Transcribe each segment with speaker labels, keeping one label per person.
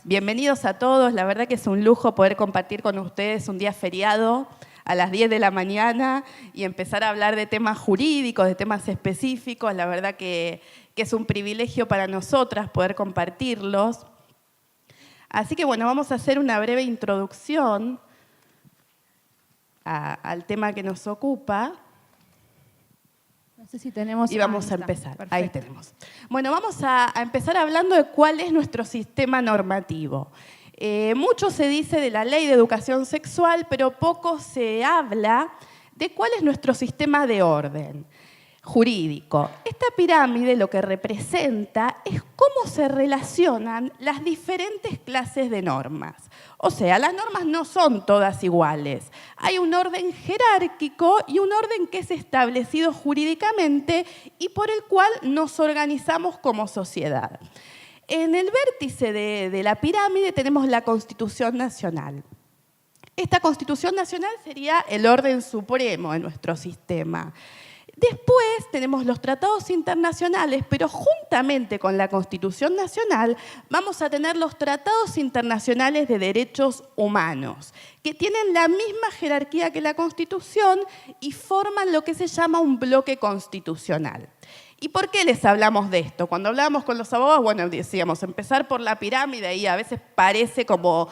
Speaker 1: bienvenidos a todos. La verdad que es un lujo poder compartir con ustedes un día feriado a las 10 de la mañana y empezar a hablar de temas jurídicos, de temas específicos. La verdad que es un privilegio para nosotras poder compartirlos. Así que bueno, vamos a hacer una breve introducción al tema que nos ocupa.
Speaker 2: No sé si tenemos...
Speaker 1: Y vamos a empezar.
Speaker 2: Perfecto.
Speaker 1: Ahí tenemos. Bueno, vamos a empezar hablando de cuál es nuestro sistema normativo. Mucho se dice de la Ley de Educación Sexual, pero poco se habla de cuál es nuestro sistema de orden jurídico. Esta pirámide lo que representa es cómo se relacionan las diferentes clases de normas. O sea, las normas no son todas iguales. Hay un orden jerárquico y un orden que es establecido jurídicamente y por el cual nos organizamos como sociedad. En el vértice de la pirámide tenemos la Constitución Nacional. Esta Constitución Nacional sería el orden supremo de nuestro sistema. Después tenemos los tratados internacionales, pero juntamente con la Constitución Nacional vamos a tener los tratados internacionales de derechos humanos, que tienen la misma jerarquía que la Constitución y forman lo que se llama un bloque constitucional. ¿Y por qué les hablamos de esto? Cuando hablábamos con los abogados, bueno, decíamos empezar por la pirámide y a veces parece como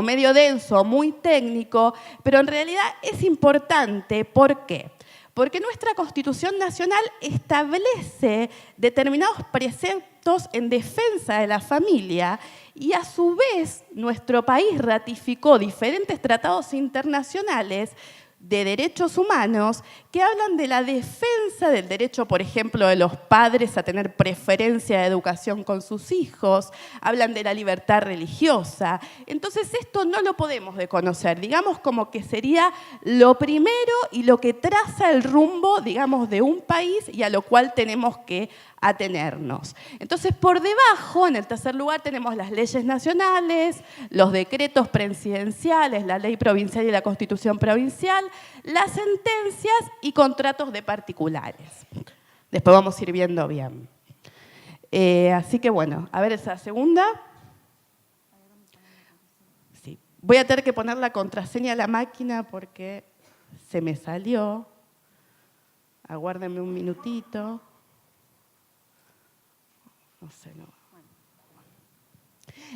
Speaker 1: medio denso, muy técnico, pero en realidad es importante. ¿Por qué? Porque nuestra Constitución Nacional establece determinados preceptos en defensa de la familia y a su vez nuestro país ratificó diferentes tratados internacionales de derechos humanos que hablan de la defensa del derecho, por ejemplo, de los padres a tener preferencia de educación con sus hijos, hablan de la libertad religiosa. Entonces esto no lo podemos desconocer, digamos como que sería lo primero y lo que traza el rumbo, digamos, de un país y a lo cual tenemos que atenernos. Entonces, por debajo, en el tercer lugar, tenemos las leyes nacionales, los decretos presidenciales, la ley provincial y la Constitución provincial, las sentencias y contratos de particulares. Después vamos a ir viendo bien. Así que bueno, a ver esa segunda. Sí. Voy a tener que poner la contraseña a la máquina porque se me salió. Aguárdenme un minutito. No sé, no.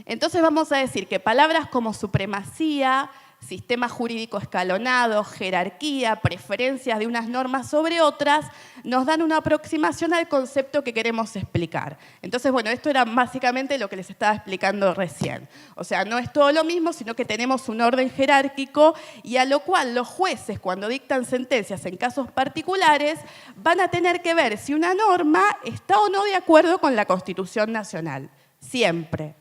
Speaker 1: Entonces vamos a decir que palabras como supremacía, sistema jurídico escalonado, jerarquía, preferencias de unas normas sobre otras, nos dan una aproximación al concepto que queremos explicar. Entonces, bueno, esto era básicamente lo que les estaba explicando recién. O sea, no es todo lo mismo, sino que tenemos un orden jerárquico y a lo cual los jueces, cuando dictan sentencias en casos particulares, van a tener que ver si una norma está o no de acuerdo con la Constitución Nacional. Siempre.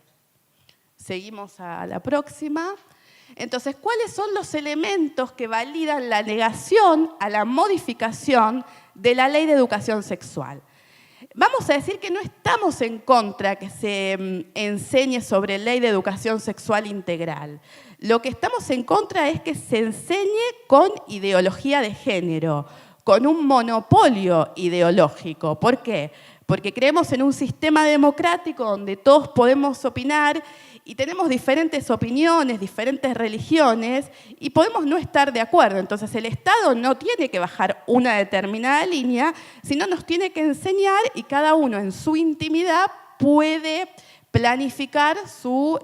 Speaker 1: Seguimos a la próxima. Entonces, ¿cuáles son los elementos que validan la negación a la modificación de la Ley de Educación Sexual? Vamos a decir que no estamos en contra que se enseñe sobre Ley de Educación Sexual integral. Lo que estamos en contra es que se enseñe con ideología de género, con un monopolio ideológico. ¿Por qué? Porque creemos en un sistema democrático donde todos podemos opinar y tenemos diferentes opiniones, diferentes religiones y podemos no estar de acuerdo. Entonces el Estado no tiene que bajar una determinada línea, sino nos tiene que enseñar y cada uno en su intimidad puede planificar su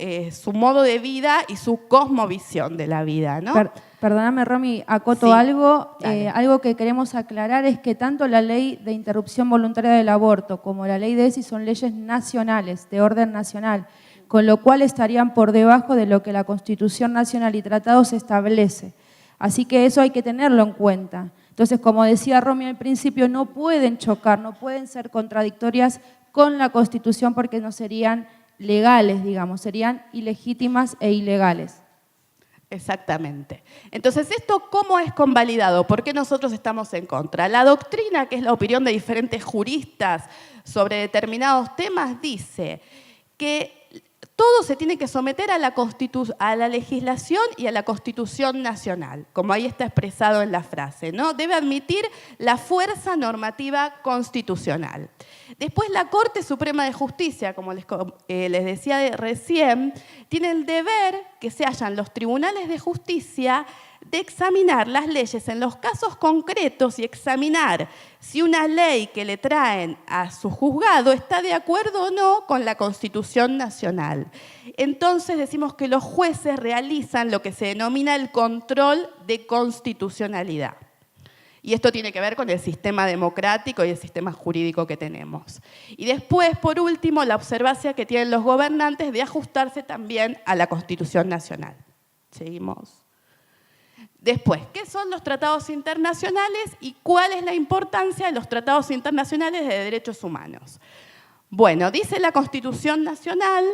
Speaker 1: modo de vida y su cosmovisión de la vida, ¿no?
Speaker 2: Perdóname, Romy, acoto
Speaker 1: Sí,
Speaker 2: algo. Algo que queremos aclarar es que tanto la Ley de Interrupción Voluntaria del Aborto como la Ley de ESI son leyes nacionales, de orden nacional, con lo cual estarían por debajo de lo que la Constitución Nacional y tratados establece. Así que eso hay que tenerlo en cuenta. Entonces, como decía Romy al principio, no pueden chocar, no pueden ser contradictorias con la Constitución porque no serían legales, digamos, serían ilegítimas e ilegales.
Speaker 1: Exactamente. Entonces, ¿esto cómo es convalidado? ¿Por qué nosotros estamos en contra? La doctrina, que es la opinión de diferentes juristas sobre determinados temas, dice que todo se tiene que someter a la legislación y a la Constitución Nacional, como ahí está expresado en la frase, ¿no? Debe admitir la fuerza normativa constitucional. Después la Corte Suprema de Justicia, como les decía recién, tiene el deber que se hallan los tribunales de justicia de examinar las leyes en los casos concretos y examinar si una ley que le traen a su juzgado está de acuerdo o no con la Constitución Nacional. Entonces decimos que los jueces realizan lo que se denomina el control de constitucionalidad. Y esto tiene que ver con el sistema democrático y el sistema jurídico que tenemos. Y después, por último, la observancia que tienen los gobernantes de ajustarse también a la Constitución Nacional. Seguimos. Después, ¿qué son los tratados internacionales y cuál es la importancia de los tratados internacionales de derechos humanos? Bueno, dice la Constitución Nacional,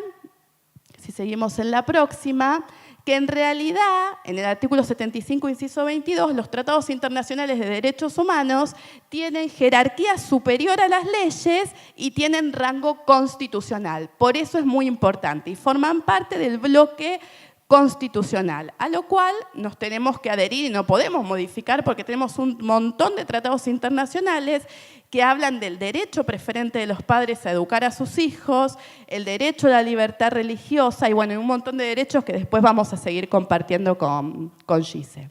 Speaker 1: si seguimos en la próxima, que en realidad, en el artículo 75, inciso 22, los tratados internacionales de derechos humanos tienen jerarquía superior a las leyes y tienen rango constitucional. Por eso es muy importante y forman parte del bloque constitucional, a lo cual nos tenemos que adherir y no podemos modificar porque tenemos un montón de tratados internacionales que hablan del derecho preferente de los padres a educar a sus hijos, el derecho a la libertad religiosa y bueno, un montón de derechos que después vamos a seguir compartiendo con Gise.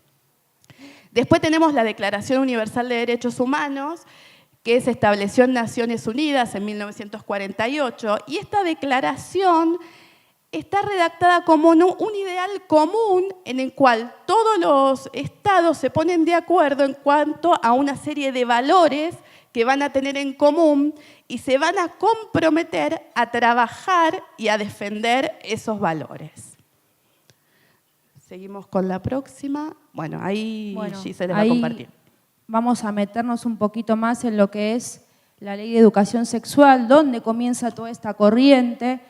Speaker 1: Después tenemos la Declaración Universal de Derechos Humanos, que se estableció en Naciones Unidas en 1948, y esta declaración está redactada como un ideal común en el cual todos los estados se ponen de acuerdo en cuanto a una serie de valores que van a tener en común y se van a comprometer a trabajar y a defender esos valores. Seguimos con la próxima. Bueno, ahí sí se les va a compartir.
Speaker 2: Vamos a meternos un poquito más en lo que es la Ley de Educación Sexual, dónde comienza toda esta corriente.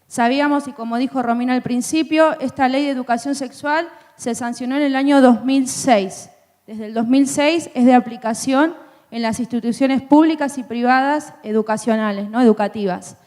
Speaker 2: Sabíamos, y como dijo Romina al principio, esta Ley de Educación Sexual se sancionó en el año 2006. Desde el 2006 es de aplicación en las instituciones públicas y privadas educacionales, ¿no? Educativas.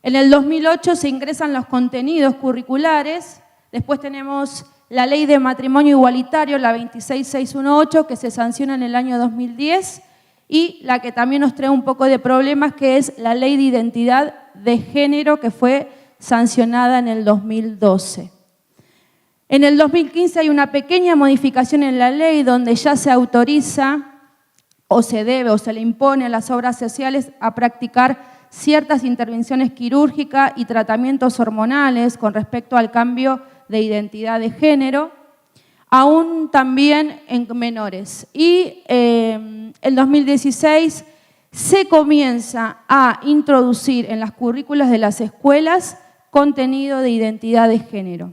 Speaker 2: En el 2008 se ingresan los contenidos curriculares. Después tenemos la Ley de Matrimonio Igualitario, la 26618, que se sanciona en el año 2010. Y la que también nos trae un poco de problemas, que es la Ley de Identidad de Género, que fue sancionada en el 2012. En el 2015 hay una pequeña modificación en la ley donde ya se autoriza o se debe o se le impone a las obras sociales a practicar ciertas intervenciones quirúrgicas y tratamientos hormonales con respecto al cambio de identidad de género, aún también en menores. Y en 2016 se comienza a introducir en las currículas de las escuelas contenido de identidad de género.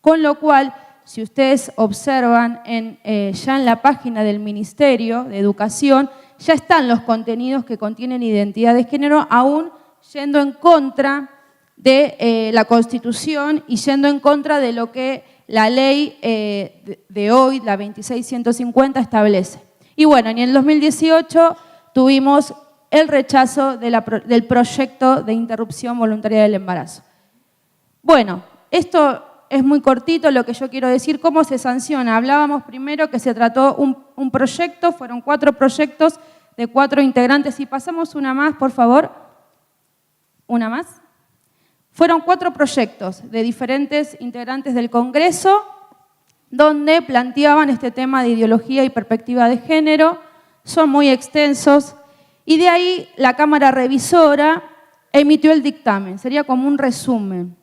Speaker 2: Con lo cual, si ustedes observan ya en la página del Ministerio de Educación, ya están los contenidos que contienen identidad de género, aún yendo en contra de la Constitución y yendo en contra de lo que la ley de hoy, la 26150, establece. Y bueno, en el 2018 tuvimos el rechazo del proyecto de interrupción voluntaria del embarazo. Bueno, esto es muy cortito lo que yo quiero decir. ¿Cómo se sanciona? Hablábamos primero que se trató un proyecto, fueron 4 proyectos de 4 integrantes. Si pasamos una más, por favor. Una más. Fueron 4 proyectos de diferentes integrantes del Congreso donde planteaban este tema de ideología y perspectiva de género. Son muy extensos y de ahí la Cámara Revisora emitió el dictamen. Sería como un resumen,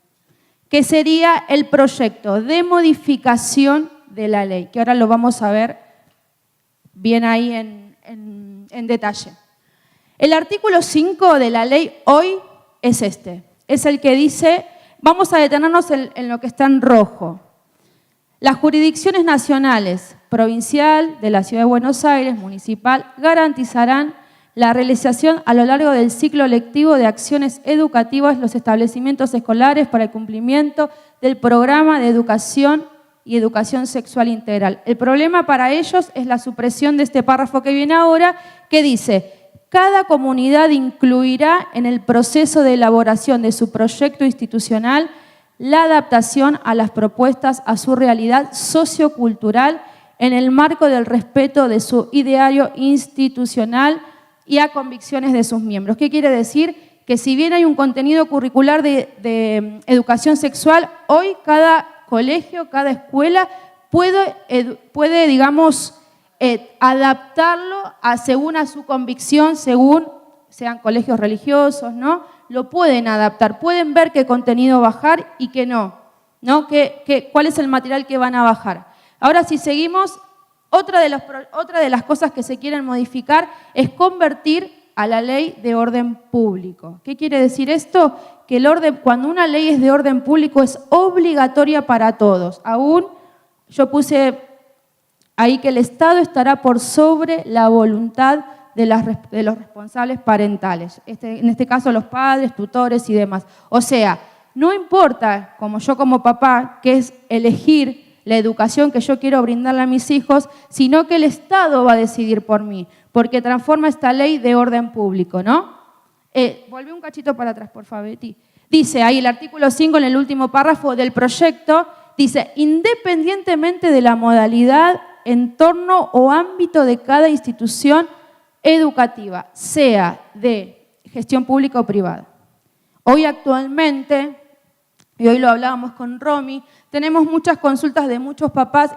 Speaker 2: que sería el proyecto de modificación de la ley, que ahora lo vamos a ver bien ahí en detalle. El artículo 5 de la ley hoy es este, es el que dice, vamos a detenernos en lo que está en rojo. Las jurisdicciones nacionales, provincial, de la Ciudad de Buenos Aires, municipal, garantizarán la realización a lo largo del ciclo lectivo de acciones educativas en los establecimientos escolares para el cumplimiento del programa de educación y educación sexual integral. El problema para ellos es la supresión de este párrafo que viene ahora, que dice cada comunidad incluirá en el proceso de elaboración de su proyecto institucional la adaptación a las propuestas a su realidad sociocultural en el marco del respeto de su ideario institucional y a convicciones de sus miembros. ¿Qué quiere decir? Que si bien hay un contenido curricular de educación sexual, hoy cada colegio, cada escuela puede digamos, adaptarlo según a su convicción, según sean colegios religiosos, ¿no? Lo pueden adaptar, pueden ver qué contenido bajar y qué no, ¿no? ¿Cuál es el material que van a bajar? Ahora, si seguimos, otra de las cosas que se quieren modificar es convertir a la ley de orden público. ¿Qué quiere decir esto? Que cuando una ley es de orden público es obligatoria para todos. Aún yo puse ahí que el Estado estará por sobre la voluntad de los responsables parentales, en este caso los padres, tutores y demás. O sea, no importa, como yo como papá, que es elegir la educación que yo quiero brindarle a mis hijos, sino que el Estado va a decidir por mí, porque transforma esta ley de orden público, ¿no? Volví un cachito para atrás, por favor, Betty. Dice ahí el artículo 5 en el último párrafo del proyecto, dice, independientemente de la modalidad, entorno o ámbito de cada institución educativa, sea de gestión pública o privada. Hoy actualmente, y hoy lo hablábamos con Romy, tenemos muchas consultas de muchos papás,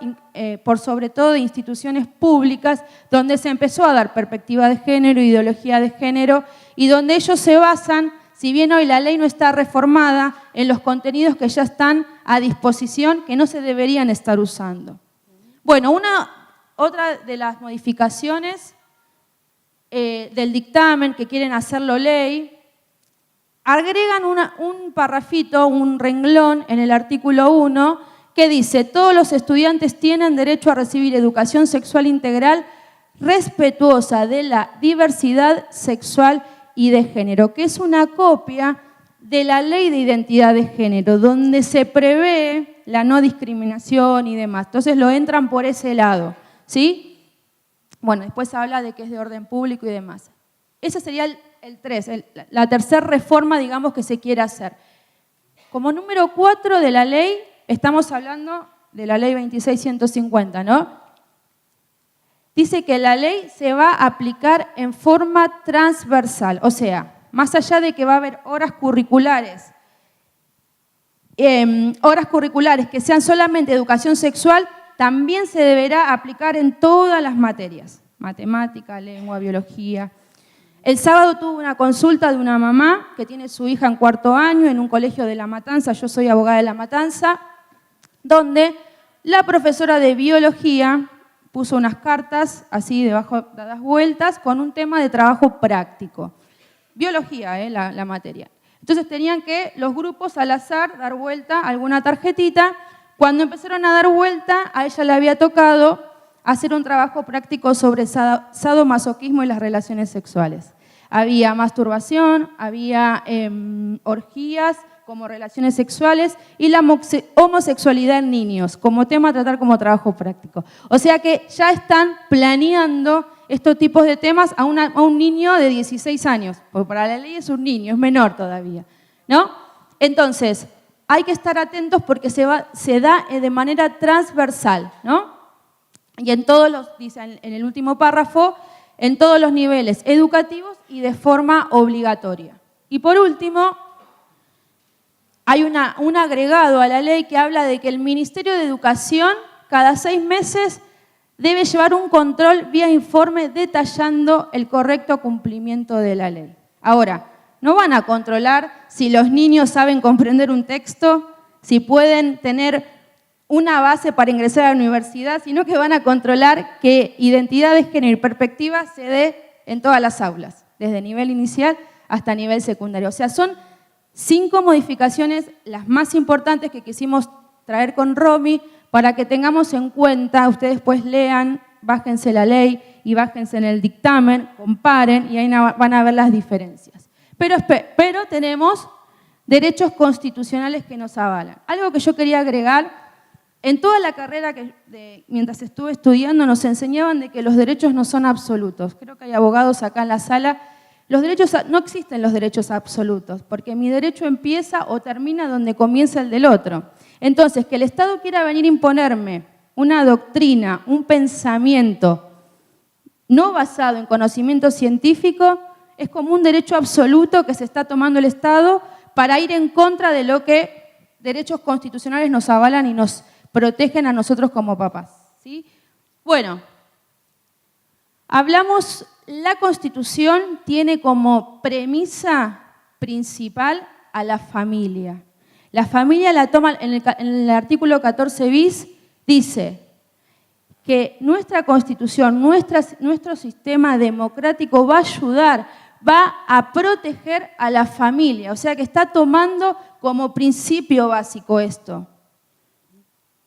Speaker 2: por sobre todo de instituciones públicas, donde se empezó a dar perspectiva de género, ideología de género, y donde ellos se basan, si bien hoy la ley no está reformada, en los contenidos que ya están a disposición, que no se deberían estar usando. Bueno, otra de las modificaciones del dictamen que quieren hacerlo ley, agregan un parrafito, un renglón en el artículo 1 que dice: todos los estudiantes tienen derecho a recibir educación sexual integral respetuosa de la diversidad sexual y de género, que es una copia de la Ley de Identidad de Género, donde se prevé la no discriminación y demás. Entonces lo entran por ese lado, ¿sí? Bueno, después habla de que es de orden público y demás. Ese sería el 3, la tercera reforma, digamos, que se quiere hacer. Como número 4 de la ley, estamos hablando de la ley 26.150, ¿no? Dice que la ley se va a aplicar en forma transversal, o sea, más allá de que va a haber horas curriculares que sean solamente educación sexual, también se deberá aplicar en todas las materias, matemática, lengua, biología. El sábado tuve una consulta de una mamá que tiene su hija en 4º año en un colegio de La Matanza, yo soy abogada de La Matanza, donde la profesora de biología puso unas cartas así debajo, dadas vueltas, con un tema de trabajo práctico. Biología, la materia. Entonces tenían que los grupos al azar dar vuelta a alguna tarjetita. Cuando empezaron a dar vuelta, a ella le había tocado hacer un trabajo práctico sobre sadomasoquismo y las relaciones sexuales. Había masturbación, había orgías como relaciones sexuales y la homosexualidad en niños como tema a tratar como trabajo práctico. O sea que ya están planeando estos tipos de temas a un niño de 16 años, porque para la ley es un niño, es menor todavía, ¿no? Entonces, hay que estar atentos porque se da de manera transversal, ¿no? Y dice en el último párrafo, en todos los niveles educativos y de forma obligatoria. Y por último, hay un agregado a la ley que habla de que el Ministerio de Educación cada 6 meses debe llevar un control vía informe detallando el correcto cumplimiento de la ley. Ahora, no van a controlar si los niños saben comprender un texto, si pueden tener una base para ingresar a la universidad, sino que van a controlar que identidad de género y perspectiva se dé en todas las aulas, desde nivel inicial hasta nivel secundario. O sea, son 5 modificaciones, las más importantes que quisimos traer con Romy, para que tengamos en cuenta, ustedes pues lean, bájense la ley y bájense en el dictamen, comparen y ahí van a ver las diferencias. Pero tenemos derechos constitucionales que nos avalan. Algo que yo quería agregar En toda la carrera, mientras estuve estudiando, nos enseñaban de que los derechos no son absolutos. Creo que hay abogados acá en la sala. No existen los derechos absolutos, porque mi derecho empieza o termina donde comienza el del otro. Entonces, que el Estado quiera venir a imponerme una doctrina, un pensamiento no basado en conocimiento científico, es como un derecho absoluto que se está tomando el Estado para ir en contra de lo que derechos constitucionales nos avalan y nos protegen a nosotros como papás, ¿sí? Bueno, hablamos, la Constitución tiene como premisa principal a la familia. La familia la toma en el artículo 14 bis, dice que nuestra Constitución, nuestro sistema democrático va a ayudar, va a proteger a la familia, o sea que está tomando como principio básico esto.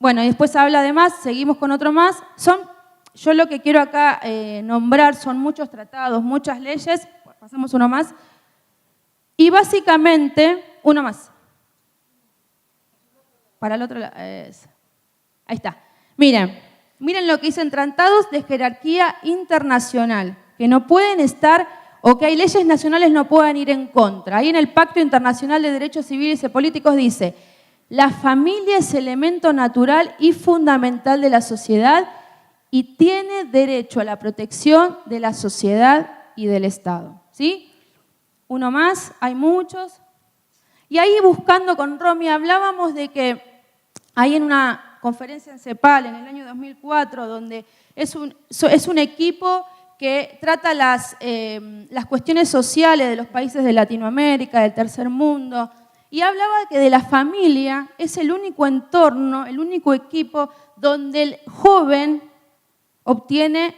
Speaker 2: Bueno, y después habla de más, seguimos con otro más. Yo lo que quiero acá nombrar son muchos tratados, muchas leyes, pasamos uno más, y básicamente, uno más. Para el otro lado, ahí está. Miren lo que dicen tratados de jerarquía internacional, que no pueden estar, o que hay leyes nacionales no puedan ir en contra. Ahí en el Pacto Internacional de Derechos Civiles y Políticos dice: la familia es elemento natural y fundamental de la sociedad y tiene derecho a la protección de la sociedad y del Estado. ¿Sí? Uno más, hay muchos. Y ahí buscando con Romy hablábamos de que ahí en una conferencia en CEPAL en el año 2004, donde es un equipo que trata las cuestiones sociales de los países de Latinoamérica, del tercer mundo, y hablaba que de la familia es el único entorno, el único equipo donde el joven obtiene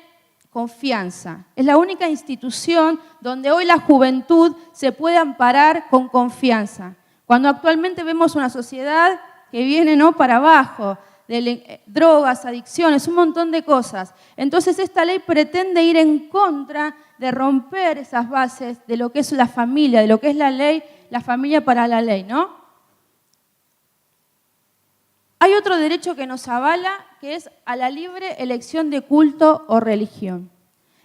Speaker 2: confianza. Es la única institución donde hoy la juventud se puede amparar con confianza. Cuando actualmente vemos una sociedad que viene, ¿no?, para abajo, de drogas, adicciones, un montón de cosas. Entonces esta ley pretende ir en contra de romper esas bases de lo que es la familia, de lo que es la ley, la familia para la ley, ¿no? Hay otro derecho que nos avala, que es a la libre elección de culto o religión.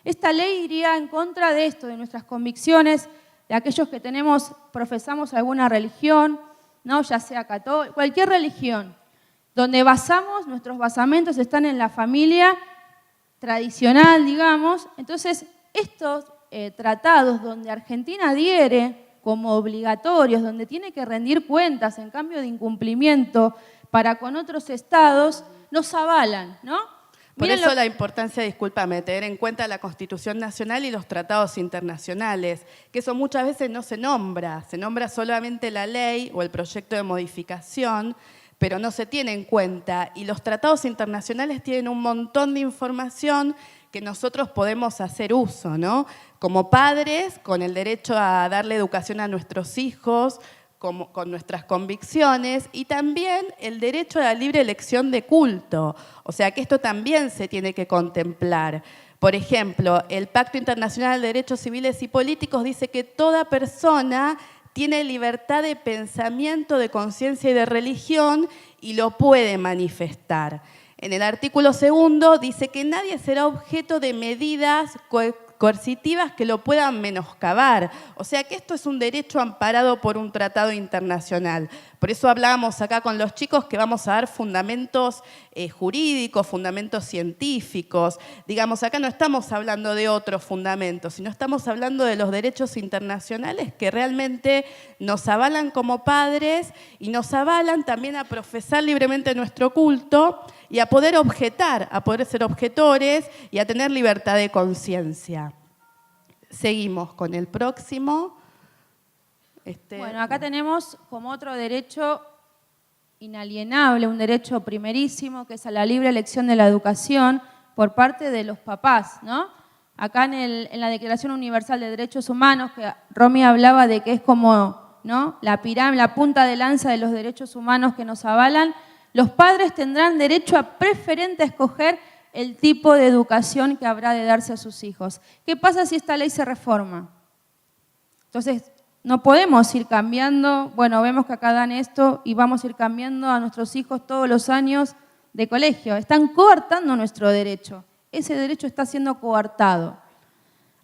Speaker 2: Esta ley iría en contra de esto, de nuestras convicciones, de aquellos que profesamos alguna religión, ¿no?, ya sea católica, cualquier religión, donde nuestros basamentos están en la familia tradicional, digamos. Entonces, estos tratados donde Argentina adhiere como obligatorios, donde tiene que rendir cuentas en cambio de incumplimiento para con otros estados, nos avalan, ¿no?
Speaker 1: Por eso la importancia, discúlpame, tener en cuenta la Constitución Nacional y los tratados internacionales, que eso muchas veces no se nombra solamente la ley o el proyecto de modificación, pero no se tiene en cuenta. Y los tratados internacionales tienen un montón de información que nosotros podemos hacer uso, ¿no? Como padres, con el derecho a darle educación a nuestros hijos, con nuestras convicciones, y también el derecho a la libre elección de culto. O sea que esto también se tiene que contemplar. Por ejemplo, el Pacto Internacional de Derechos Civiles y Políticos dice que toda persona tiene libertad de pensamiento, de conciencia y de religión y lo puede manifestar. En el artículo 2 dice que nadie será objeto de medidas coercitivas que lo puedan menoscabar. O sea que esto es un derecho amparado por un tratado internacional. Por eso hablábamos acá con los chicos que vamos a dar fundamentos jurídicos, fundamentos científicos. Digamos, acá no estamos hablando de otros fundamentos, sino estamos hablando de los derechos internacionales que realmente nos avalan como padres y nos avalan también a profesar libremente nuestro culto y a poder objetar, a poder ser objetores y a tener libertad de conciencia. Seguimos con el próximo.
Speaker 2: Bueno, acá tenemos como otro derecho inalienable, un derecho primerísimo, que es a la libre elección de la educación por parte de los papás, ¿no? Acá en la Declaración Universal de Derechos Humanos, que Romy hablaba de que es como, ¿no?, la pirámide, la punta de lanza de los derechos humanos que nos avalan, los padres tendrán derecho a preferente a escoger el tipo de educación que habrá de darse a sus hijos. ¿Qué pasa si esta ley se reforma? Entonces, no podemos ir cambiando, bueno, vemos que acá dan esto y vamos a ir cambiando a nuestros hijos todos los años de colegio. Están coartando nuestro derecho. Ese derecho está siendo coartado.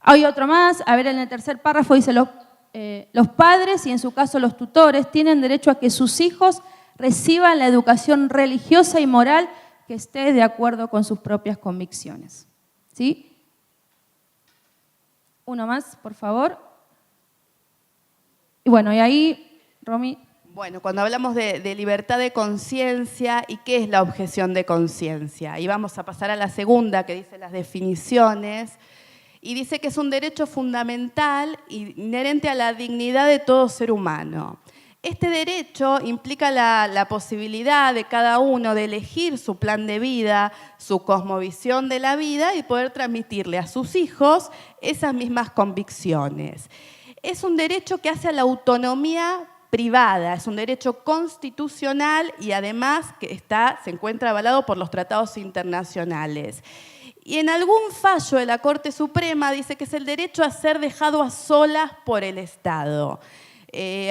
Speaker 2: Hay otro más, a ver, en el tercer párrafo dice, los padres y en su caso los tutores tienen derecho a que sus hijos reciban la educación religiosa y moral que esté de acuerdo con sus propias convicciones. ¿Sí? Uno más, por favor. Y bueno, y ahí, Romy.
Speaker 1: Bueno, cuando hablamos de libertad de conciencia y qué es la objeción de conciencia, y vamos a pasar a la segunda que dice las definiciones, y dice que es un derecho fundamental inherente a la dignidad de todo ser humano. Este derecho implica la posibilidad de cada uno de elegir su plan de vida, su cosmovisión de la vida y poder transmitirle a sus hijos esas mismas convicciones. Es un derecho que hace a la autonomía privada, es un derecho constitucional y además que se encuentra avalado por los tratados internacionales. Y en algún fallo de la Corte Suprema dice que es el derecho a ser dejado a solas por el Estado.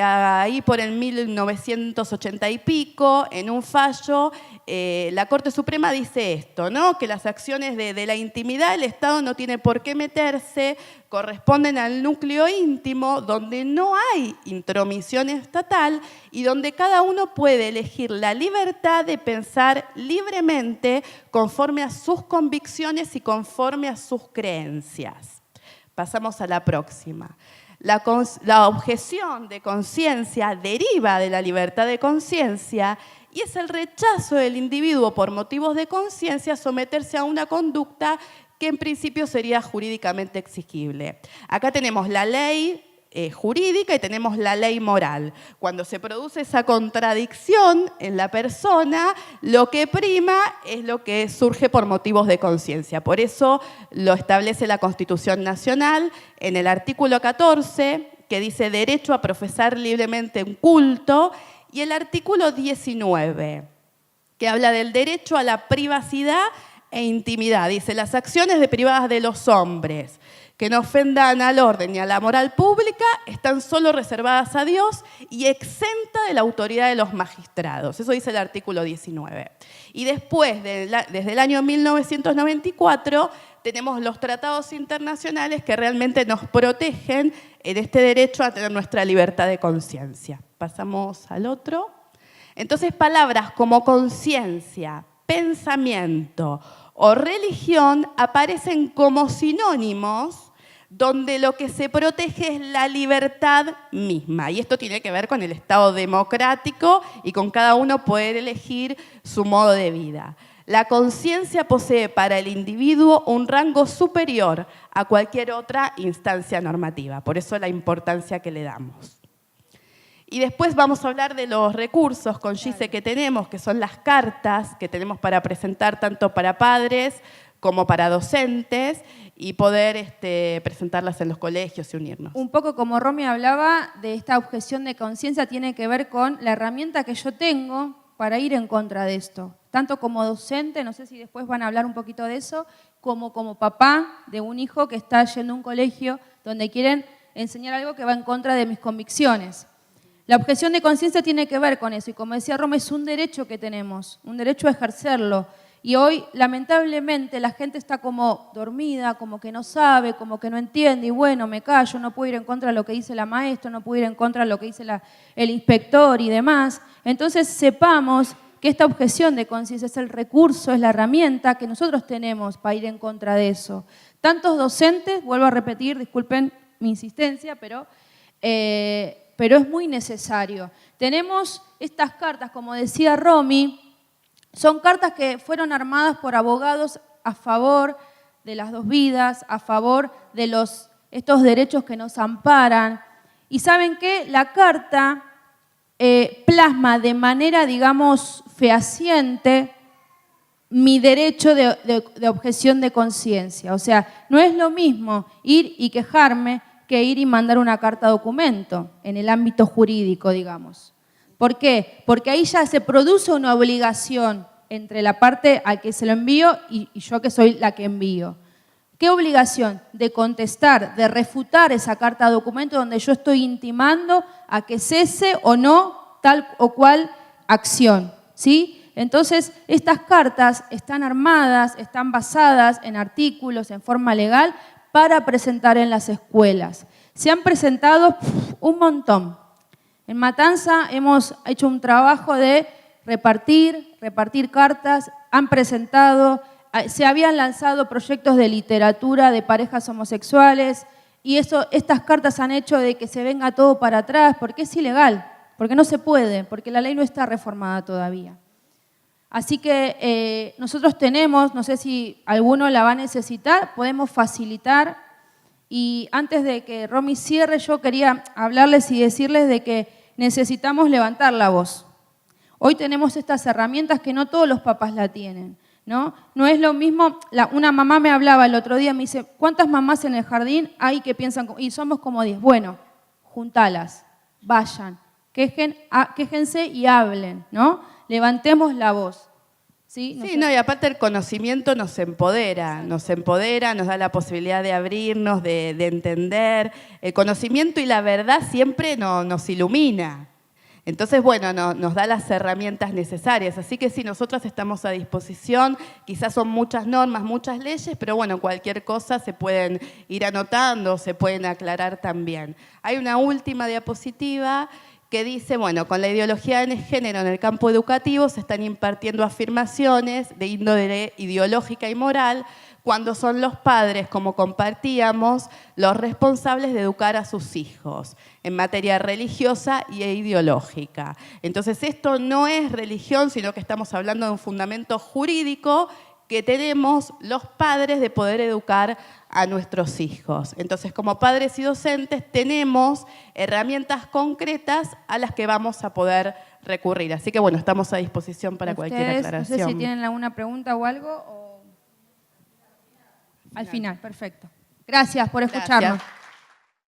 Speaker 1: Ahí por el 1980 y pico, en un fallo, la Corte Suprema dice esto, ¿no? Que las acciones de la intimidad el Estado no tiene por qué meterse, corresponden al núcleo íntimo, donde no hay intromisión estatal y donde cada uno puede elegir la libertad de pensar libremente conforme a sus convicciones y conforme a sus creencias. Pasamos a la próxima. La objeción de conciencia deriva de la libertad de conciencia y es el rechazo del individuo por motivos de conciencia a someterse a una conducta que en principio sería jurídicamente exigible. Acá tenemos la ley jurídica y tenemos la ley moral. Cuando se produce esa contradicción en la persona, lo que prima es lo que surge por motivos de conciencia. Por eso lo establece la Constitución Nacional en el artículo 14, que dice derecho a profesar libremente un culto, y el artículo 19, que habla del derecho a la privacidad e intimidad. Dice, las acciones privadas de los hombres que no ofendan al orden ni a la moral pública están solo reservadas a Dios y exenta de la autoridad de los magistrados. Eso dice el artículo 19. Y después, desde el año 1994, tenemos los tratados internacionales que realmente nos protegen en este derecho a tener nuestra libertad de conciencia. Pasamos al otro. Entonces, palabras como conciencia, pensamiento o religión aparecen como sinónimos donde lo que se protege es la libertad misma. Y esto tiene que ver con el Estado democrático y con cada uno poder elegir su modo de vida. La conciencia posee para el individuo un rango superior a cualquier otra instancia normativa. Por eso la importancia que le damos. Y después vamos a hablar de los recursos con Gise que tenemos, que son las cartas que tenemos para presentar tanto para padres como para docentes y poder presentarlas en los colegios y unirnos.
Speaker 2: Un poco como Romy hablaba de esta objeción de conciencia, tiene que ver con la herramienta que yo tengo para ir en contra de esto. Tanto como docente, no sé si después van a hablar un poquito de eso, como papá de un hijo que está yendo a un colegio donde quieren enseñar algo que va en contra de mis convicciones. La objeción de conciencia tiene que ver con eso y como decía Romy, es un derecho que tenemos, un derecho a ejercerlo. Y hoy, lamentablemente, la gente está como dormida, como que no sabe, como que no entiende, y bueno, me callo, no puedo ir en contra de lo que dice la maestra, no puedo ir en contra de lo que dice el inspector y demás. Entonces, sepamos que esta objeción de conciencia es el recurso, es la herramienta que nosotros tenemos para ir en contra de eso. Tantos docentes, vuelvo a repetir, disculpen mi insistencia, pero es muy necesario. Tenemos estas cartas, como decía Romy, son cartas que fueron armadas por abogados a favor de las dos vidas, a favor de estos derechos que nos amparan. Y ¿saben qué? La carta plasma de manera, digamos, fehaciente mi derecho de objeción de conciencia. O sea, no es lo mismo ir y quejarme que ir y mandar una carta documento en el ámbito jurídico, digamos. ¿Por qué? Porque ahí ya se produce una obligación entre la parte al que se lo envío y yo que soy la que envío. ¿Qué obligación? De contestar, de refutar esa carta documento donde yo estoy intimando a que cese o no tal o cual acción, ¿sí? Entonces, estas cartas están armadas, están basadas en artículos, en forma legal, para presentar en las escuelas. Se han presentado un montón. En Matanza hemos hecho un trabajo de repartir cartas, han presentado, se habían lanzado proyectos de literatura de parejas homosexuales y estas cartas han hecho de que se venga todo para atrás porque es ilegal, porque no se puede, porque la ley no está reformada todavía. Así que nosotros tenemos, no sé si alguno la va a necesitar, podemos facilitar. Y antes de que Romy cierre, yo quería hablarles y decirles de que necesitamos levantar la voz. Hoy tenemos estas herramientas que no todos los papás la tienen, ¿no? No es lo mismo, una mamá me hablaba el otro día, me dice, ¿cuántas mamás en el jardín hay que piensan? Y somos como 10. Bueno, juntalas, vayan, quéjense y hablen, ¿no? Levantemos la voz. Sí,
Speaker 1: sí, no, y aparte el conocimiento nos empodera, nos da la posibilidad de abrirnos, de entender. El conocimiento y la verdad siempre nos ilumina. Entonces, bueno, nos da las herramientas necesarias. Así que sí, nosotras estamos a disposición. Quizás son muchas normas, muchas leyes, pero bueno, cualquier cosa se pueden ir anotando, se pueden aclarar también. Hay una última diapositiva que dice, bueno, con la ideología de género en el campo educativo se están impartiendo afirmaciones de índole ideológica y moral cuando son los padres, como compartíamos, los responsables de educar a sus hijos en materia religiosa e ideológica. Entonces, esto no es religión, sino que estamos hablando de un fundamento jurídico que tenemos los padres de poder educar a nuestros hijos. Entonces, como padres y docentes, tenemos herramientas concretas a las que vamos a poder recurrir. Así que, bueno, estamos a disposición para cualquier aclaración.
Speaker 2: No sé si tienen alguna pregunta o algo. Al final, perfecto. Gracias por escucharnos.
Speaker 1: Gracias.